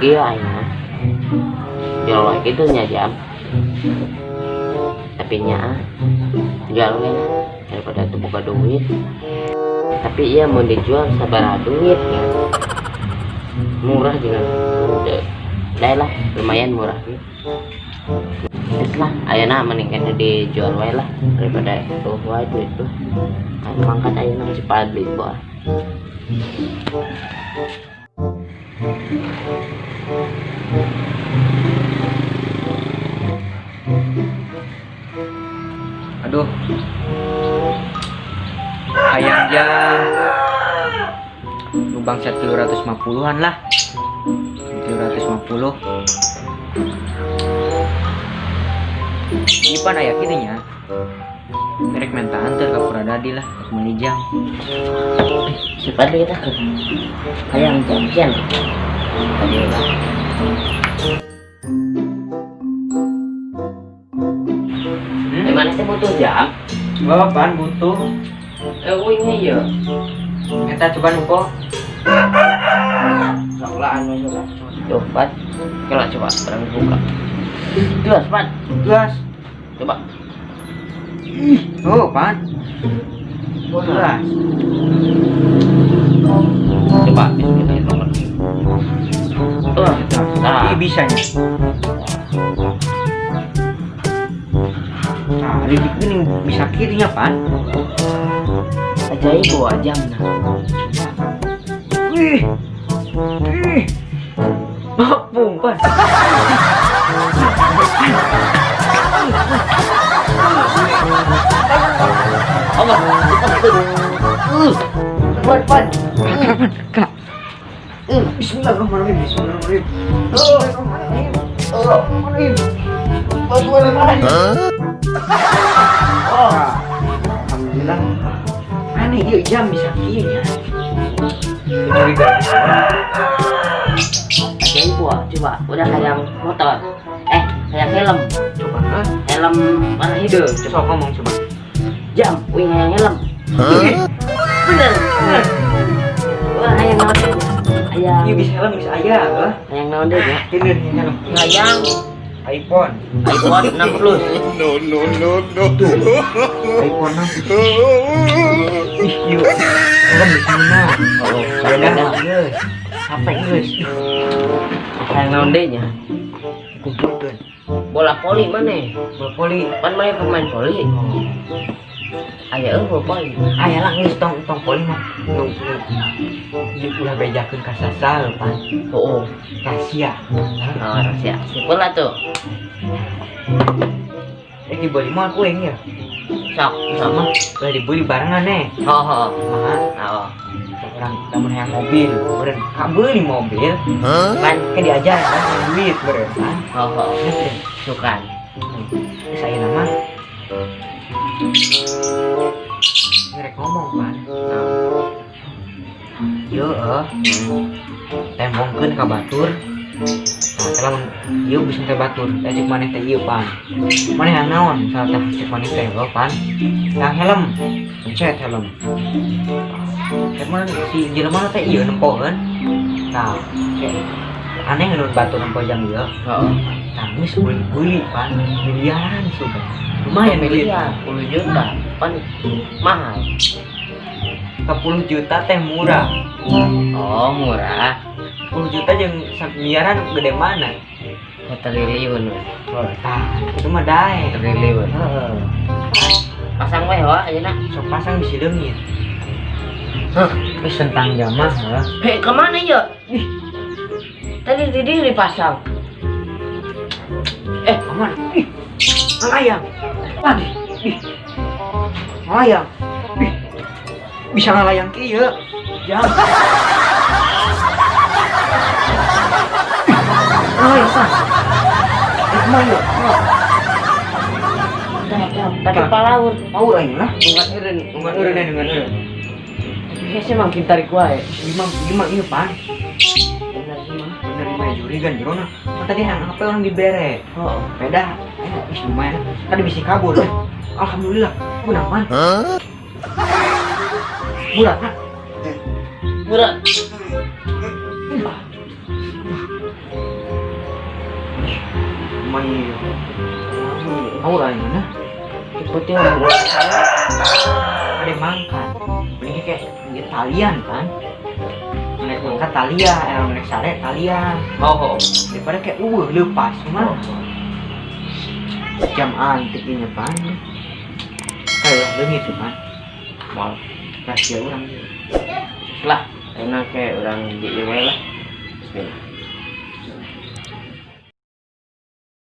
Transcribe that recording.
iya aja jual wae gitu nya jam tapi nya jual wae lah daripada itu buka duit tapi iya mau dijual sabar duit ya murah juga udah lah lumayan murah gitu lah ayana mendingan dijual wae lah daripada itu wae itu kan mangkat ayana masih padli bah. Aduh, ayamnya lubang 750-an lah, 750. Ini pan ayah kirinya, merek menta antar ke Puradadi lah, menijang. Cepat deh kita ayam jam tadi lah. Gimana sih butuh jam? Bawa pan butuh. Ini ya. Kita coba nuko. Soalan coba. Coba. Kalau coba barang buka. Gelas pan. Gelas. Coba. Oh pan. Gelas. Coba kita hitung lagi. Nah, ini bisanya. Nah, ini bisa kirinya pan. Ajaib bawa jam nah. Wih, mapung pan. Allah, pan. Kak. Bismillahirrahmanirrahim. Alhamdulillah. Aneh yuk jam bisa kirinya. Ajaib bawa coba. Udah kayak motor. Kayak helm. Coba Helm mana itu? coba ngomong coba. Jam, wing helm. Bener. Wah, ayang naon deh. Ayang. Iya bisa helm bisa ayah lah. Ayang naon deh ya. Ini helm. Ayang iPhone. iPhone 6 Plus. iPhone 6. Ih, yuk. Helm di sana. Oh, Beda beda. guys. Apa guys? Ayang naon deh nya. Kumpulkan. Bola voli mana? Bola voli. Pan mana pemain voli? Aya bola voli. Aya lah geus tong voli mah. Nu ulah bejakeun ka sasal pan. Oh, Rahasia. rahasia. Sipul lah tuh. Dibeli mah kuing ya. Sok, sama. Ulah dibeli barengan Ho. Mahal. Oh. Orang lamun hayang mobil, beureun kabeli mobil. Pan Kan diajar kan duit beureun kan. ho. Sukan. Terus aya nama ngerek ngomong kan. Yo tembongkeun ka batur. Nah, kalau ieu bisa teh batur, teh cek maneh teh ieu pan. Maneh naon? Salah teh cek maneh teh pan. Yang helm, pencet helm. Cek mana si jelema teh ieu nempokeun. Nah, aneh ngeun batur nempo jam ieu. Heeh. Nah, ini beli pan, miliaran sudah. Lumayan Miliar 10 juta. Pan mahal. 10 juta teh murah. Oh, murah. 10 juta jeung miliaran gede mana? Triliun. Oh, tah, itu mah dae. Triliun. Heeh. Pasang wae wa ayeuna. Sok pasang bisi leungit. Geus tentang jamah heeh. Hei, kemana ya? Ih, tadi dipasang. Aman. Ih, ayam. Waduh. Ih. Ayam. Ih. Bisa ngalayang kieu. Jam. Ayam kan. Kemana? Tapi palaur. Mau aing lah. Ungan eureun. Dengan eureun dengan eureun. Tapi sih mah kita tarik wae. Lima ieu pan. Bener sih mah. Bener lima jurigan jerona. Tadi yang apa orang dibere. Oh, Beda. Ih, lumayan. Tadi bisa kabur. Alhamdulillah. Benar man. Murah kan? murah. aura yang mana Cepet ya mulai saya. ada mangkat ini kayak talian kan naik mangkat talian naik sare talian Oh, daripada kayak lepas cuman jam antiknya pan kayak lengit tuh kan mau rahasia orang lah, enak kayak orang di IW lah. Bismillah.